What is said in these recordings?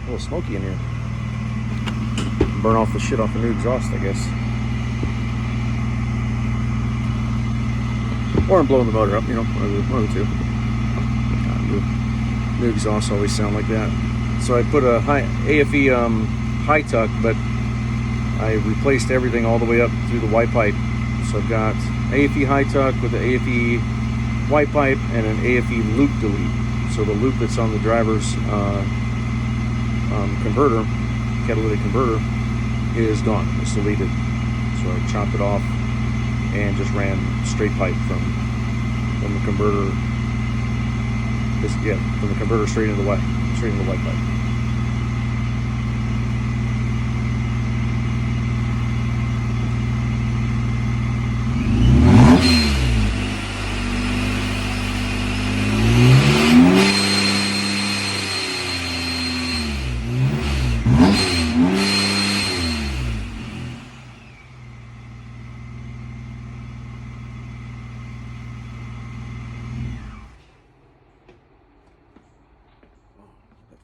A little smoky in here. Burn off the shit off the new exhaust, I guess. Or I'm blowing the motor up, you know, one of the two. New exhausts always sound like that. So I put a AFE High Tuck, but I replaced everything all the way up through the white pipe. So I've got AFE High Tuck with the AFE white pipe and an AFE loop delete. So the loop that's on the driver's converter, catalytic converter, is gone. It's deleted. So I chopped it off and just ran straight pipe from the converter. From the converter straight into the white pipe.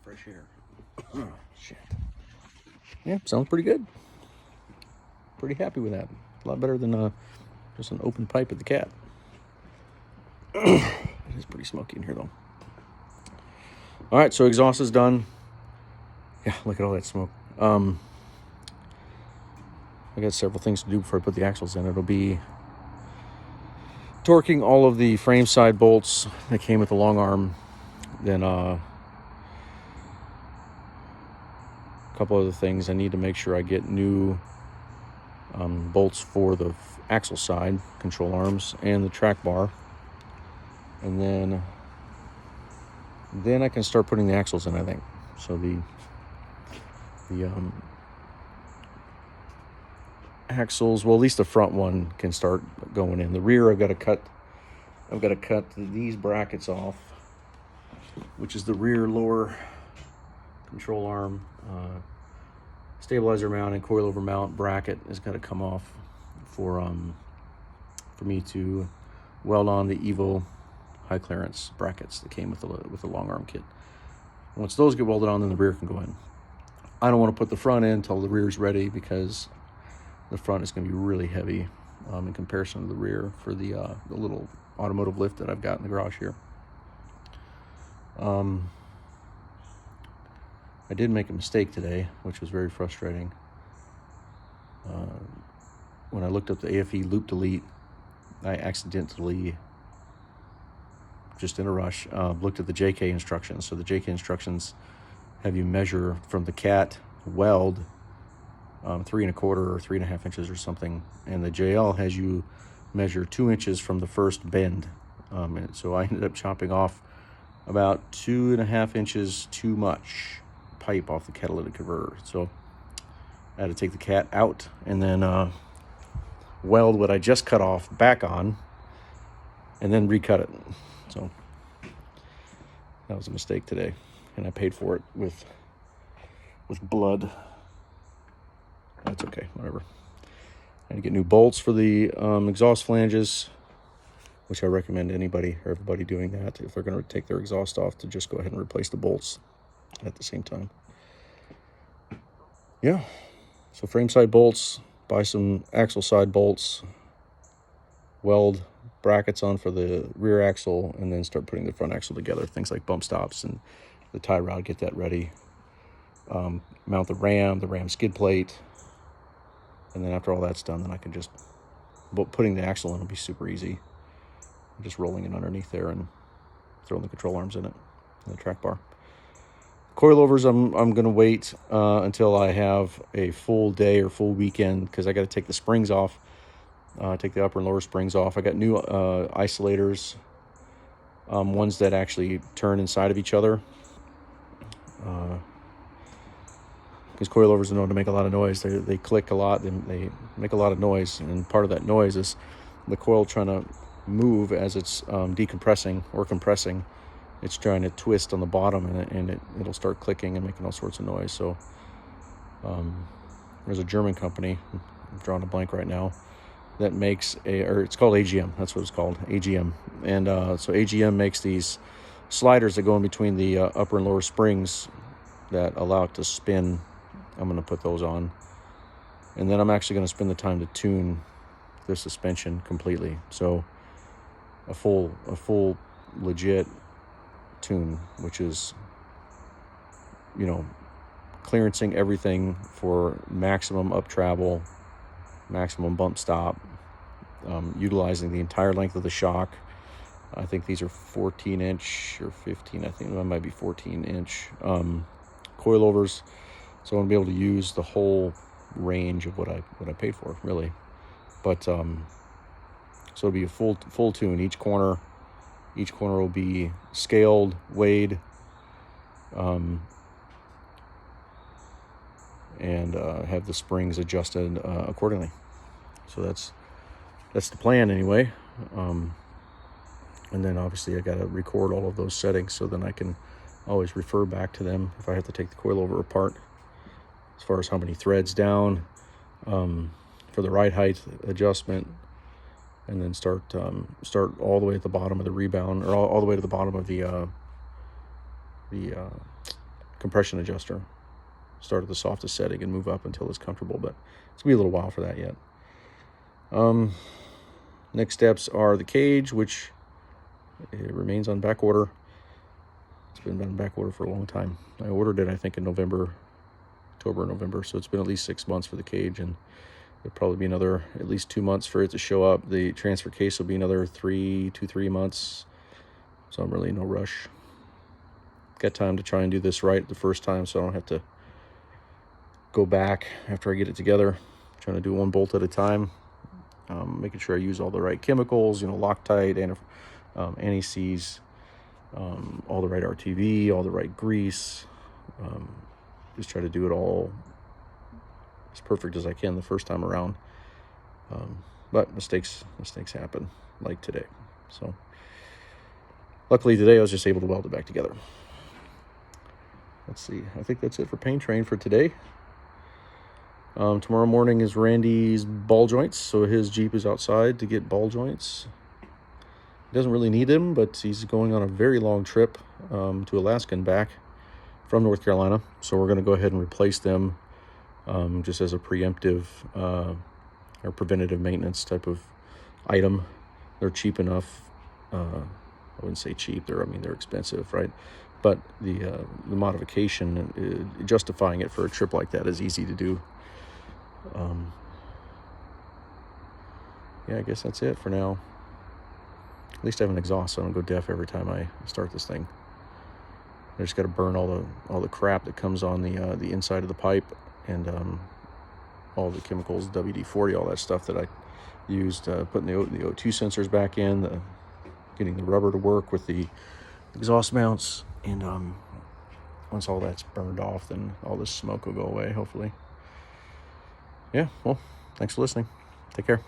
Fresh air. Oh, shit. Yeah, sounds pretty good. Pretty happy with that. A lot better than just an open pipe at the cat. It is pretty smoky in here, though. All right, so exhaust is done. Yeah, look at all that smoke. I got several things to do before I put the axles in. It'll be torquing all of the frame side bolts that came with the long arm. Then couple other things. I need to make sure I get new bolts for the axle side control arms and the track bar, and then I can start putting the axles in, I think. So the axles, well, at least the front one can start going in. The rear, I've got to cut these brackets off, which is the rear lower control arm, stabilizer mount and coilover mount bracket has got to come off for me to weld on the Evo high clearance brackets that came with the long arm kit. Once those get welded on, then the rear can go in. I don't want to put the front in until the rear's ready, because the front is going to be really heavy in comparison to the rear for the little automotive lift that I've got in the garage here. I did make a mistake today, which was very frustrating. When I looked up the AFE loop delete, I accidentally, just in a rush, looked at the JK instructions. So the JK instructions have you measure from the cat weld 3 1/4 or 3.5 inches or something, and the JL has you measure 2 inches from the first bend. And so I ended up chopping off about 2.5 inches too much pipe off the catalytic converter. So I had to take the cat out and then weld what I just cut off back on and then recut it. So that was a mistake today, and I paid for it with blood. That's okay, whatever. I had to get new bolts for the exhaust flanges, which I recommend anybody or everybody doing that if they're going to take their exhaust off, to just go ahead and replace the bolts at the same time. Yeah, so frame side bolts, buy some axle side bolts, weld brackets on for the rear axle, and then start putting the front axle together. Things like bump stops and the tie rod, get that ready. Mount the ram skid plate, and then after all that's done, then I can just, putting the axle in will be super easy. I'm just rolling it underneath there and throwing the control arms in it and the track bar. Coilovers, I'm going to wait until I have a full day or full weekend, because I got to take the springs off, take the upper and lower springs off. I got new isolators, ones that actually turn inside of each other, because coilovers are known to make a lot of noise. They click a lot, and they make a lot of noise, and part of that noise is the coil trying to move as it's decompressing or compressing. It's trying to twist on the bottom, and it'll start clicking and making all sorts of noise. So there's a German company, I'm drawing a blank right now, that makes it's called AGM. That's what it's called, AGM. And so AGM makes these sliders that go in between the upper and lower springs that allow it to spin, I'm going to put those on. And then I'm actually going to spend the time to tune the suspension completely. So a full legit tune, which is, clearancing everything for maximum up travel, maximum bump stop, utilizing the entire length of the shock. I think these are 14-inch or 15. I think that might be 14-inch coilovers. So I'm going to be able to use the whole range of what I paid for, really. But so it'll be a full tune. Each corner will be scaled, weighed, and have the springs adjusted accordingly. So that's the plan anyway. And then obviously I got to record all of those settings so then I can always refer back to them if I have to take the coilover apart, as far as how many threads down, for the ride height adjustment, and then start all the way at the bottom of the rebound, or all the way to the bottom of the compression adjuster. Start at the softest setting and move up until it's comfortable, but it's gonna be a little while for that yet. Next steps are the cage, which it remains on back order. It's been on back order for a long time. I ordered it, I think, in October, November. So it's been at least 6 months for the cage, and it'll probably be another at least 2 months for it to show up. The transfer case will be another 3 months. So I'm really in no rush. Got time to try and do this right the first time, so I don't have to go back after I get it together. I'm trying to do one bolt at a time. Making sure I use all the right chemicals, Loctite, anti-seize, all the right RTV, all the right grease. Just try to do it all as perfect as I can the first time around. But mistakes happen, like today. So luckily today I was just able to weld it back together. Let's see. I think that's it for Paint Train for today. Tomorrow morning is Randy's ball joints, so his Jeep is outside to get ball joints. He doesn't really need them, but he's going on a very long trip to Alaska and back from North Carolina, so we're going to go ahead and replace them just as a preemptive or preventative maintenance type of item. They're cheap enough. I wouldn't say cheap. They're expensive, right? But the modification, justifying it for a trip like that is easy to do. I guess that's it for now. At least I have an exhaust, so I don't go deaf every time I start this thing. I just got to burn all the crap that comes on the inside of the pipe, and all the chemicals, WD-40, all that stuff that I used, putting the O2 sensors back in, getting the rubber to work with the exhaust mounts, and once all that's burned off, then all this smoke will go away, hopefully. Yeah, well, thanks for listening. Take care.